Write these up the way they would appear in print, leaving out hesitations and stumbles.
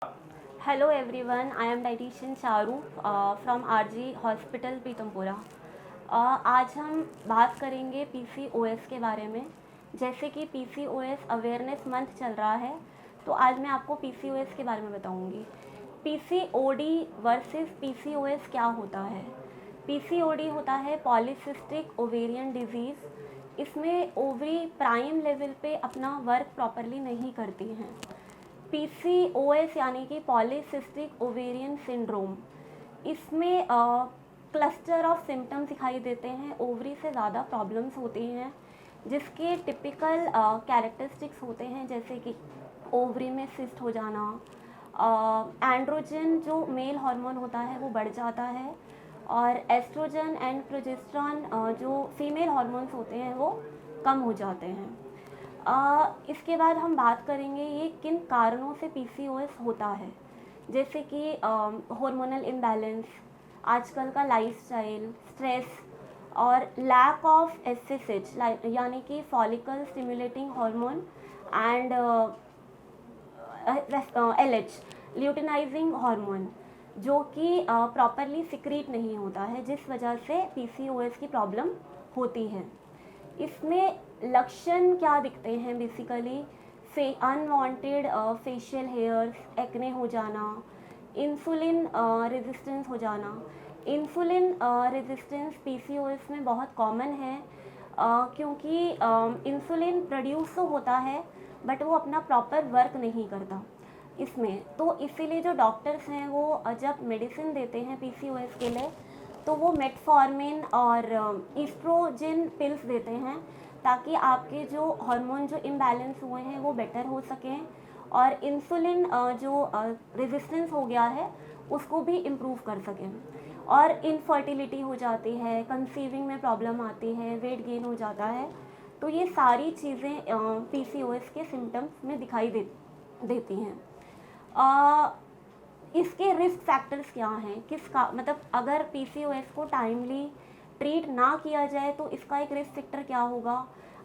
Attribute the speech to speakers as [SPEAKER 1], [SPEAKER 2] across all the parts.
[SPEAKER 1] Hello everyone, I am dietitian Charu from RG hospital Pitampura. आज हम बात करेंगे PCOS के बारे में। जैसे कि PCOS अवेयरनेस मंथ चल रहा है, तो आज मैं आपको PCOS के बारे में बताऊंगी। PCOD वर्सेस PCOS क्या होता है। PCOD होता है पॉलीसिस्टिक ओवेरियन डिजीज़। इसमें ओवरी प्राइम लेवल पे अपना वर्क प्रॉपरली नहीं करती हैं। PCOS यानी कि पॉलीसिस्टिक ओवेरियन सिंड्रोम, इसमें क्लस्टर ऑफ सिम्टम्स दिखाई देते हैं। ओवरी से ज़्यादा प्रॉब्लम्स होती हैं, जिसके टिपिकल कैरेक्टरिस्टिक्स होते हैं, जैसे कि ओवरी में सिस्ट हो जाना, एंड्रोजन जो मेल हार्मोन होता है वो बढ़ जाता है, और एस्ट्रोजन एंड प्रोजेस्टेरॉन जो फीमेल हार्मोन्स होते हैं वो कम हो जाते हैं। इसके बाद हम बात करेंगे ये किन कारणों से PCOS होता है। जैसे कि हार्मोनल इम्बैलेंस, आजकल का लाइफस्टाइल, स्ट्रेस और लैक ऑफ एसएसएच यानी कि follicle stimulating hormone and LH luteinizing hormone, जो कि प्रॉपरली सिक्रीट नहीं होता है, जिस वजह से PCOS की प्रॉब्लम होती है। इसमें लक्षण क्या दिखते हैं basically, unwanted facial hairs, acne हो जाना, इंसुलिन रेजिस्टेंस हो जाना। इंसुलिन रेजिस्टेंस PCOS में बहुत कॉमन है, क्योंकि इंसुलिन प्रोड्यूस तो होता है बट वो अपना प्रॉपर वर्क नहीं करता इसमें। तो इसीलिए जो डॉक्टर्स हैं वो जब मेडिसिन देते हैं PCOS के लिए, तो वो मेटफॉर्मिन और ईस्ट्रोजिन पिल्स देते हैं, ताकि आपके जो हार्मोन जो इम्बैलेंस हुए हैं वो बेटर हो सकें, और इंसुलिन जो रेजिस्टेंस हो गया है उसको भी इम्प्रूव कर सकें। और इनफर्टिलिटी हो जाती है, कंसीविंग में प्रॉब्लम आती है, वेट गेन हो जाता है। तो ये सारी चीज़ें PCOS के सिम्टम्स में दिखाई देती हैं। इसके रिस्क फैक्टर्स क्या हैं, किसका मतलब अगर PCOS को टाइमली ट्रीट ना किया जाए तो इसका एक रिस्क फैक्टर क्या होगा।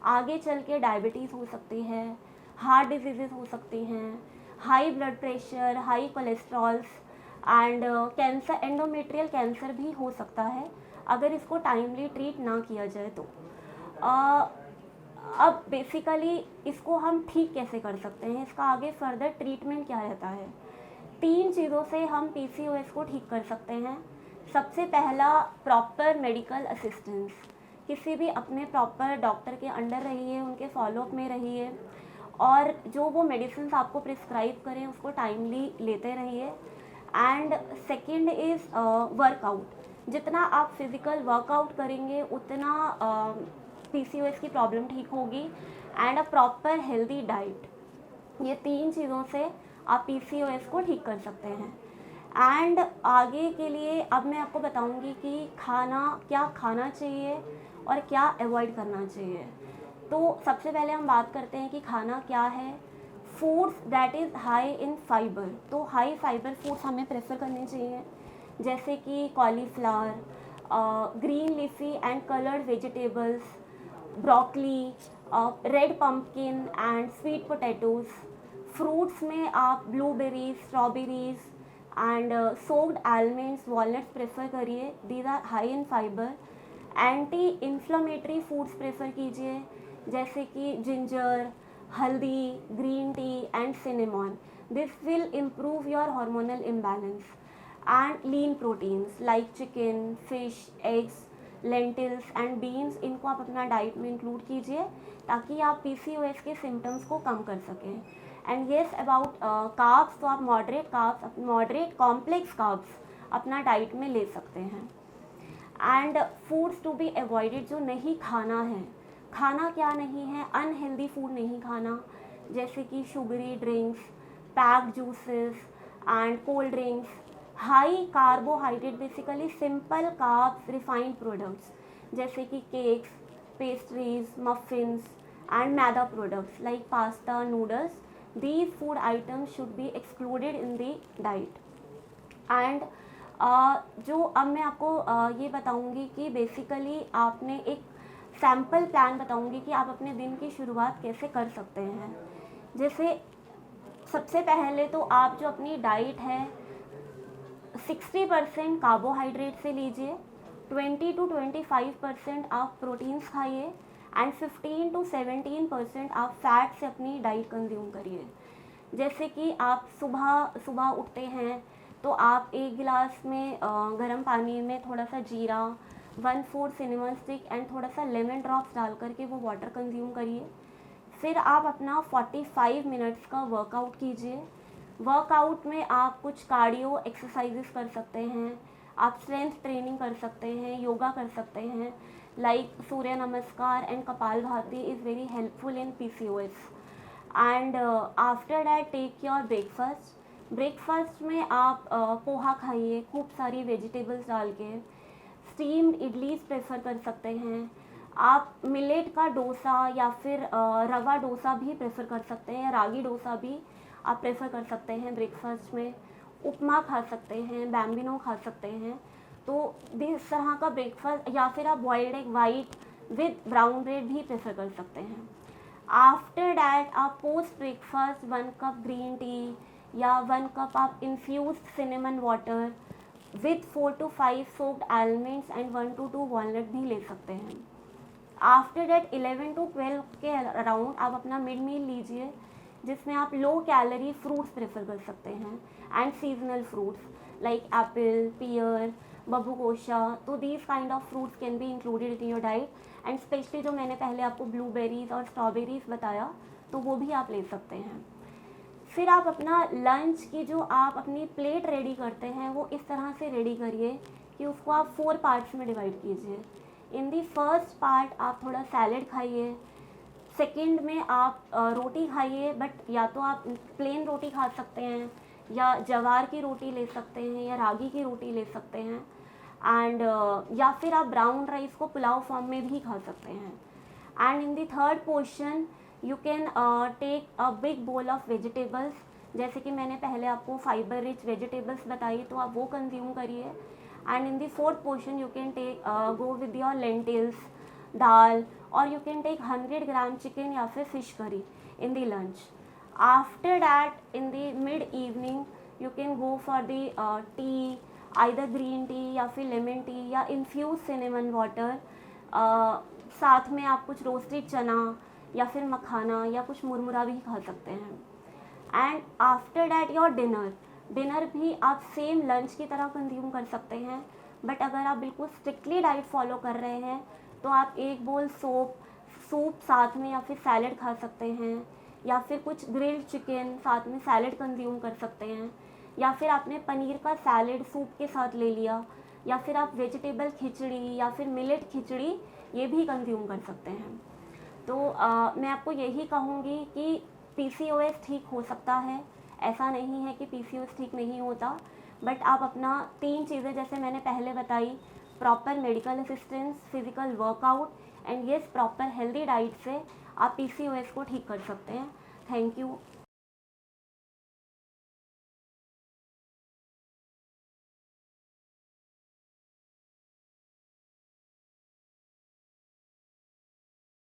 [SPEAKER 1] आगे चल के डायबिटीज़ हो सकती है, हार्ट डिजीज़ हो सकती हैं, high blood pressure, high cholesterols and cancer, endometrial cancer भी हो सकता है अगर इसको टाइमली ट्रीट ना किया जाए तो। अब बेसिकली इसको हम ठीक कैसे कर सकते हैं, इसका आगे फर्दर ट्रीटमेंट क्या रहता है। 3 चीज़ों से हम PCOS को ठीक कर सकते हैं। सबसे पहला, प्रॉपर मेडिकल असिस्टेंस। किसी भी अपने प्रॉपर डॉक्टर के अंडर रहिए, उनके फॉलोअप में रहिए, और जो वो मेडिसिन आपको प्रिस्क्राइब करें उसको टाइमली लेते रहिए। And second is workout. जितना आप फिज़िकल वर्कआउट करेंगे उतना PCOS की प्रॉब्लम ठीक होगी। And a proper healthy diet, ये 3 चीज़ों से आप PCOS को ठीक कर सकते हैं। एंड आगे के लिए अब मैं आपको बताऊंगी कि क्या खाना चाहिए और क्या अवॉइड करना चाहिए। तो सबसे पहले हम बात करते हैं कि खाना क्या है। Foods that is high in fibre, तो हाई फाइबर फूड्स हमें प्रेफर करने चाहिए, जैसे कि cauliflower, green leafy and coloured vegetables, broccoli, red pumpkin and sweet potatoes. Fruits में आप blueberries, strawberries and soaked almonds, walnuts prefer करिए, these are high in fibre. Anti inflammatory foods prefer कीजिए, जैसे कि जिंजर, हल्दी, green tea and cinnamon. This will improve your hormonal imbalance. And lean proteins like chicken, fish, eggs, lentils and beans, इनको आप अपना diet में include कीजिए, ताकि आप PCOS के सिम्टम्स को कम कर सकें। एंड येस, अबाउट कार्ब्स, तो आप मॉडरेट कॉम्प्लेक्स कार्ब्स अपना डाइट में ले सकते हैं। And foods to be avoided, जो नहीं खाना है, खाना क्या नहीं है, अनहेल्दी फूड नहीं खाना, जैसे कि sugary drinks, packed juices and cold drinks, high carbohydrate, basically simple carbs, refined products जैसे कि cakes, pastries, muffins and maida products like pasta, noodles. These food items should be excluded in the diet. And जो अब मैं आपको ये बताऊंगी कि basically आपने एक सैम्पल प्लान बताऊंगी कि आप अपने दिन की शुरुआत कैसे कर सकते हैं। जैसे सबसे पहले तो आप जो अपनी डाइट है 60% कार्बोहाइड्रेट से लीजिए, 20 to 25% आप प्रोटीन्स खाइए एंड 15 to 17% आप फैट से अपनी डाइट कंज्यूम करिए। जैसे कि आप सुबह सुबह उठते हैं तो आप एक गिलास में गर्म पानी में थोड़ा सा जीरा, 1/4 सिनेमन स्टिक एंड थोड़ा सा लेमन ड्रॉप्स डाल करके वो वाटर कंज्यूम करिए। फिर आप अपना 45 मिनट्स का वर्कआउट कीजिए। वर्कआउट में आप कुछ कार्डियो एक्सरसाइजेस कर सकते हैं, आप स्ट्रेंथ ट्रेनिंग कर सकते हैं, योगा कर सकते हैं, like Surya namaskar and Kapalbhati is very helpful in PCOS। And after that take your breakfast. Breakfast में आप पोहा खाइए, खूब सारी वेजिटेबल्स डाल के। स्टीम्ड इडलीज प्रेफर कर सकते हैं। आप मिलेट का डोसा या फिर रवा डोसा भी प्रेफर कर सकते हैं, रागी डोसा भी आप प्रेफर कर सकते हैं ब्रेकफास्ट में। उपमा खा सकते हैं, बैम्बिनो खा सकते हैं। तो इस तरह का ब्रेकफास्ट, या फिर आप boiled egg white with brown bread भी प्रेफर कर सकते हैं। आफ्टर डैट आप post breakfast 1 cup green tea या 1 कप आप infused cinnamon water with 4 to 5 soaked almonds and 1 to 2 walnut भी ले सकते हैं। आफ्टर डैट 11 to 12 के अराउंड आप अपना मिड मील लीजिए, जिसमें आप लो कैलोरी फ्रूट्स प्रेफर कर सकते हैं and seasonal fruits like apple, pear, बबूगोशा। तो these kind of fruits can be included in your diet and specially जो मैंने पहले आपको ब्लूबेरीज और स्ट्रॉबेरीज बताया तो वो भी आप ले सकते हैं। फिर आप अपना लंच की जो आप अपनी प्लेट रेडी करते हैं वो इस तरह से रेडी करिए कि उसको आप 4 पार्ट्स में डिवाइड कीजिए। इन दी फर्स्ट पार्ट आप थोड़ा सैलेड खाइए, सेकंड में आप रोटी खाइए, बट या तो आप प्लेन रोटी खा सकते हैं या जवार की रोटी ले सकते हैं या रागी की रोटी ले सकते हैं एंड या फिर आप ब्राउन राइस को पुलाव फॉर्म में भी खा सकते हैं। And in the third portion you can take a big bowl of vegetables, जैसे कि मैंने पहले आपको फाइबर रिच वेजिटेबल्स बताई तो आप वो कंज्यूम करिए। And in the fourth portion you can take go with your lentils, dal, और you can take 100 gram chicken या फिर fish curry in the lunch. After that in the mid evening you can go for the tea, either green tea या फिर lemon tea या infused cinnamon water। साथ में आप कुछ रोस्टेड चना या फिर मखाना या कुछ मुरमुरा भी खा सकते हैं। And after that your dinner भी आप सेम लंच की तरह कंज्यूम कर सकते हैं, बट अगर आप बिल्कुल स्ट्रिक्टली डाइट फॉलो कर रहे हैं तो आप 1 बोल सूप साथ में या फिर सैलेड खा सकते हैं, या फिर कुछ ग्रिल्ड चिकन साथ में सैलेड कंज्यूम कर सकते हैं, या फिर आपने पनीर का सैलेड सूप के साथ ले लिया, या फिर आप वेजिटेबल खिचड़ी या फिर मिलेट खिचड़ी ये भी कंज्यूम कर सकते हैं। तो मैं आपको यही कहूँगी कि PCOS ठीक हो सकता है, ऐसा नहीं है कि PCOS ठीक नहीं होता, बट आप अपना 3 चीज़ें जैसे मैंने पहले बताई, proper medical assistance, physical workout and yes proper healthy diet से आप PCOS को ठीक कर सकते हैं। Thank you.